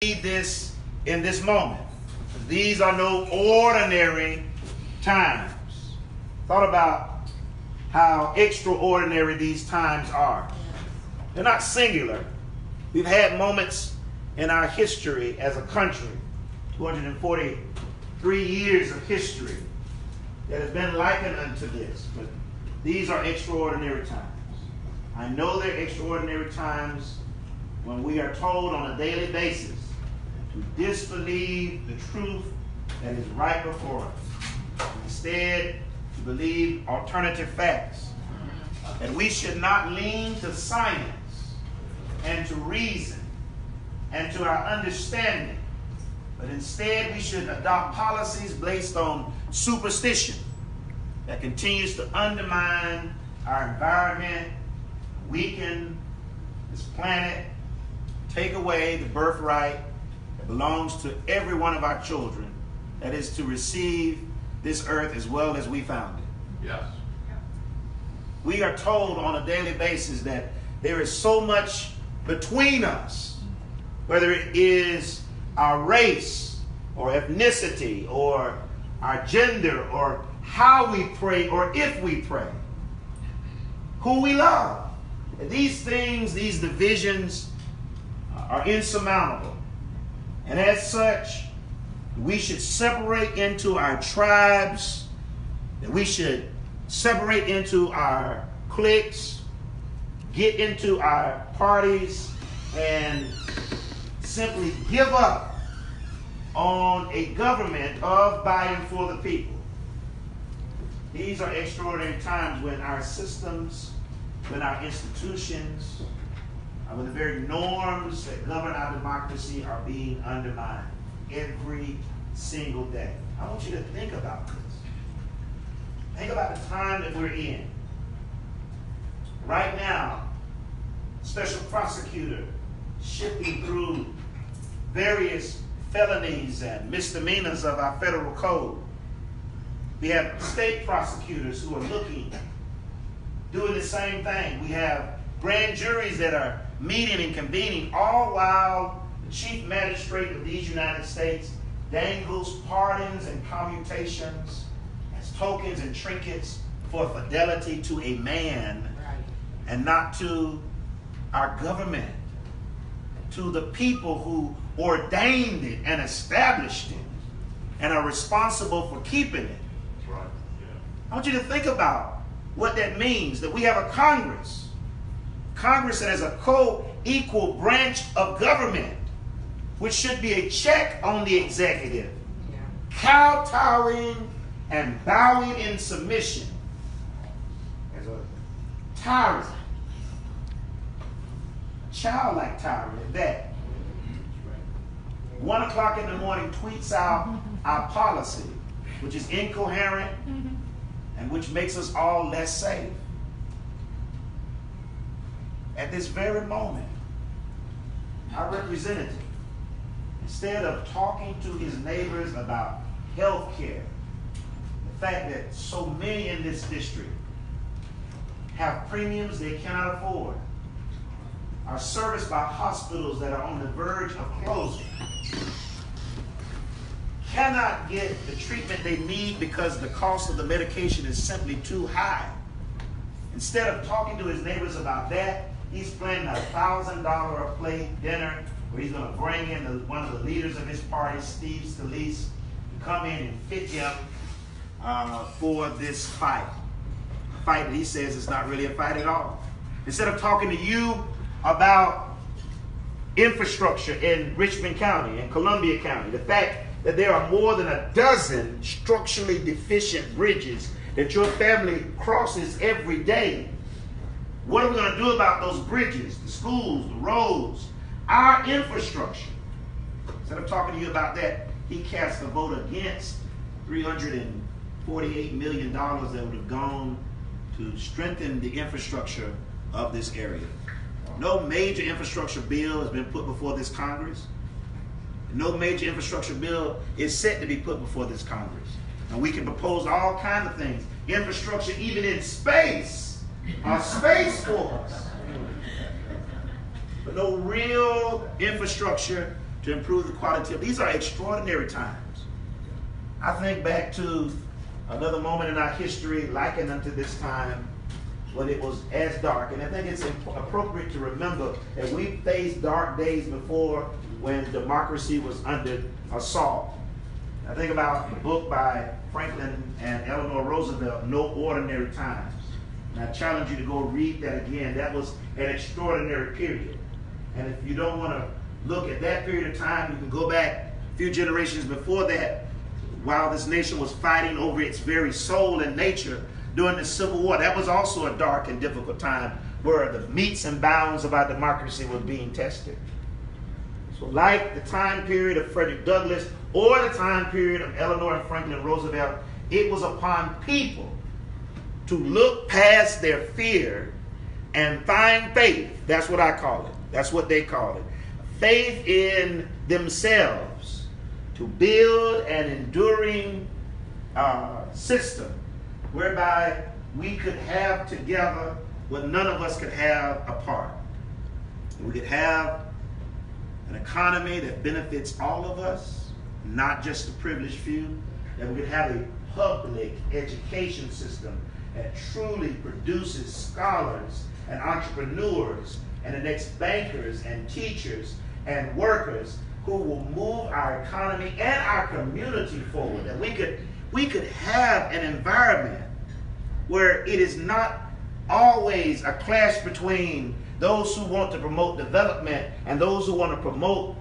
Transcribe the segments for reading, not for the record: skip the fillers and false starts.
this in this moment. These are no ordinary times. Thought about how extraordinary these times are. They're not singular. We've had moments in our history as a country, 243 years of history, that has been likened unto this. But these are extraordinary times. I know they're extraordinary times when we are told on a daily basis to disbelieve the truth that is right before us. Instead, to believe alternative facts. And we should not lean to science and to reason and to our understanding, but instead we should adopt policies based on superstition that continues to undermine our environment, weaken this planet, take away the birthright that belongs to every one of our children, that is to receive this earth as well as we found it. Yes. We are told on a daily basis that there is so much between us, whether it is our race or ethnicity or our gender or how we pray or if we pray, who we love. And these things, these divisions are insurmountable. And as such, we should separate into our tribes, that we should separate into our cliques, get into our parties, and simply give up on a government of, by, and for the people. These are extraordinary times when our systems, when our institutions, when the very norms that govern our democracy are being undermined every single day. I want you to think about this. Think about the time that we're in. Right now, special prosecutor shifting through various felonies and misdemeanors of our federal code. We have state prosecutors who are looking, doing the same thing. We have grand juries that are meeting and convening, all while the chief magistrate of these United States dangles pardons and commutations as tokens and trinkets for fidelity to a man, and not to our government, to the people who ordained it and established it and are responsible for keeping it. Right. Yeah. I want you to think about what that means, that we have a Congress that is a co-equal branch of government, which should be a check on the executive, kowtowing and bowing in submission as a tyrant, childlike tyrant at that. 1 o'clock in the morning tweets out our policy, which is incoherent and which makes us all less safe. At this very moment, our representative, instead of talking to his neighbors about health care, the fact that so many in this district have premiums they cannot afford, are serviced by hospitals that are on the verge of closing, cannot get the treatment they need because the cost of the medication is simply too high. Instead of talking to his neighbors about that, he's planning a $1,000 a plate dinner where he's going to bring in one of the leaders of his party, Steve Scalise, to come in and fit him for this fight. A fight that he says is not really a fight at all. Instead of talking to you about infrastructure in Richmond County and Columbia County, the fact that there are more than a dozen structurally deficient bridges that your family crosses every day. What are we going to do about those bridges, the schools, the roads, our infrastructure? Instead of talking to you about that, he cast a vote against $348 million that would have gone to strengthen the infrastructure of this area. No major infrastructure bill has been put before this Congress. No major infrastructure bill is set to be put before this Congress. And we can propose all kinds of things. Infrastructure even in space. Our Space Force. But no real infrastructure to improve the quality of. These are extraordinary times. I think back to another moment in our history likened unto this time when it was as dark. And I think it's appropriate to remember that we faced dark days before when democracy was under assault. I think about the book by Franklin and Eleanor Roosevelt, No Ordinary Times. And I challenge you to go read that again. That was an extraordinary period. And if you don't want to look at that period of time, you can go back a few generations before that, while this nation was fighting over its very soul and nature during the Civil War. That was also a dark and difficult time where the metes and bounds of our democracy were being tested. So like the time period of Frederick Douglass or the time period of Eleanor and Franklin Roosevelt, it was upon people to look past their fear and find faith. That's what I call it. That's what they call it. Faith in themselves to build an enduring system whereby we could have together what none of us could have apart. We could have an economy that benefits all of us, not just the privileged few. That we could have a public education system that truly produces scholars and entrepreneurs and the next bankers and teachers and workers who will move our economy and our community forward. That we could have an environment where it is not always a clash between those who want to promote development and those who want to promote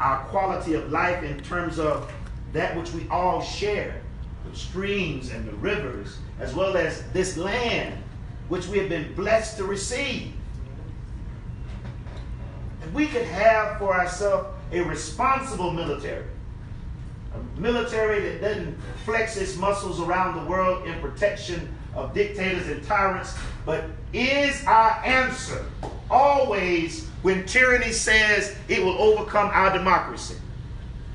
our quality of life in terms of that which we all share, the streams and the rivers, as well as this land which we have been blessed to receive. And we could have for ourselves a responsible military, a military that doesn't flex its muscles around the world in protection of dictators and tyrants, but is our answer always when tyranny says it will overcome our democracy,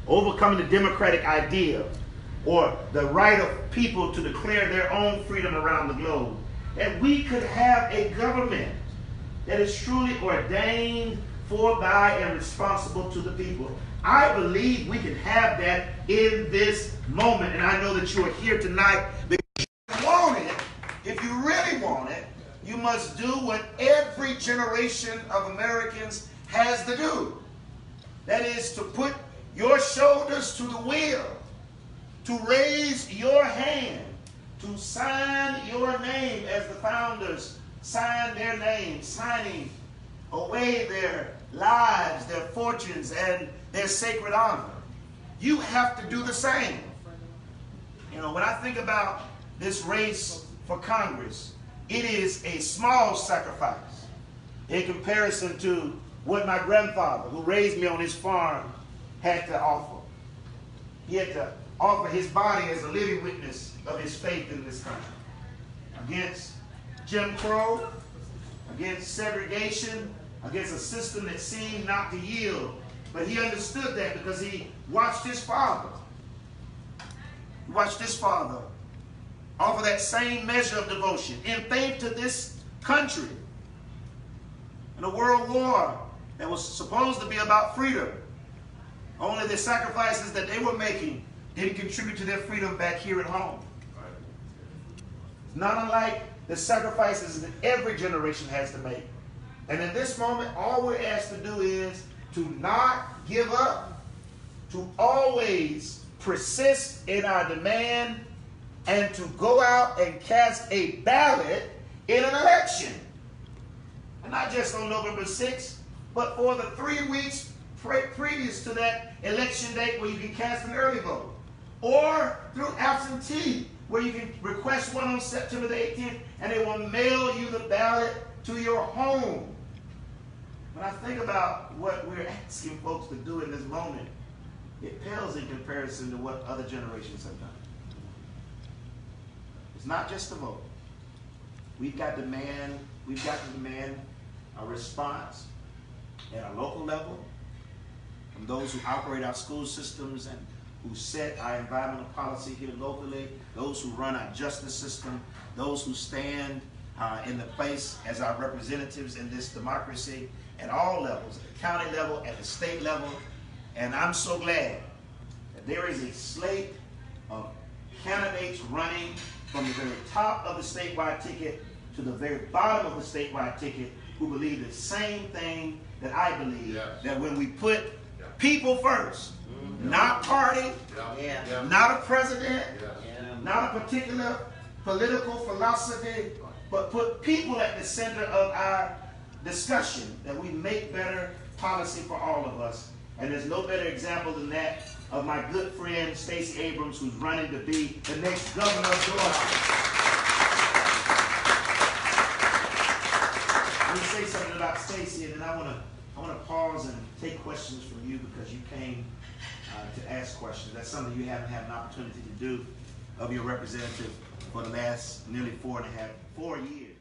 overcome the democratic idea, or the right of people to declare their own freedom around the globe. That we could have a government that is truly ordained for, by, and responsible to the people. I believe we can have that in this moment, and I know that you are here tonight because you want it. If you really want it, you must do what every generation of Americans has to do. That is to put your shoulders to the wheel, to raise your hand, to sign your name as the founders signed their names, signing away their lives, their fortunes, and their sacred honor. You have to do the same. You know, when I think about this race for Congress, it is a small sacrifice in comparison to what my grandfather, who raised me on his farm, had to offer. He had to offer his body as a living witness of his faith in this country. Against Jim Crow, against segregation, against a system that seemed not to yield. But he understood that because he watched his father. He watched his father offer that same measure of devotion in faith to this country. In a world war that was supposed to be about freedom, only the sacrifices that they were making didn't contribute to their freedom back here at home. It's not unlike the sacrifices that every generation has to make. And in this moment, all we're asked to do is to not give up, to always persist in our demand, and to go out and cast a ballot in an election. And not just on November 6th, but for the 3 weeks previous to that election date where you can cast an early vote. Or through absentee, where you can request one on September the 18th, and they will mail you the ballot to your home. When I think about what we're asking folks to do in this moment, it pales in comparison to what other generations have done. It's not just a vote. We've got to demand a response at a local level from those who operate our school systems and who set our environmental policy here locally, those who run our justice system, those who stand in the place as our representatives in this democracy at all levels, at the county level, at the state level, And I'm so glad that there is a slate of candidates running from the very top of the statewide ticket to the very bottom of the statewide ticket who believe the same thing that I believe, that when we put people first, not party, not a president, not a particular political philosophy, but put people at the center of our discussion, that we make better policy for all of us. And there's no better example than that of my good friend Stacey Abrams, who's running to be the next governor of Georgia. Let me say something about Stacey, and then I want to pause and take questions from you, because you came to ask questions. That's something you haven't had an opportunity to do of your representative for the last nearly 4 years.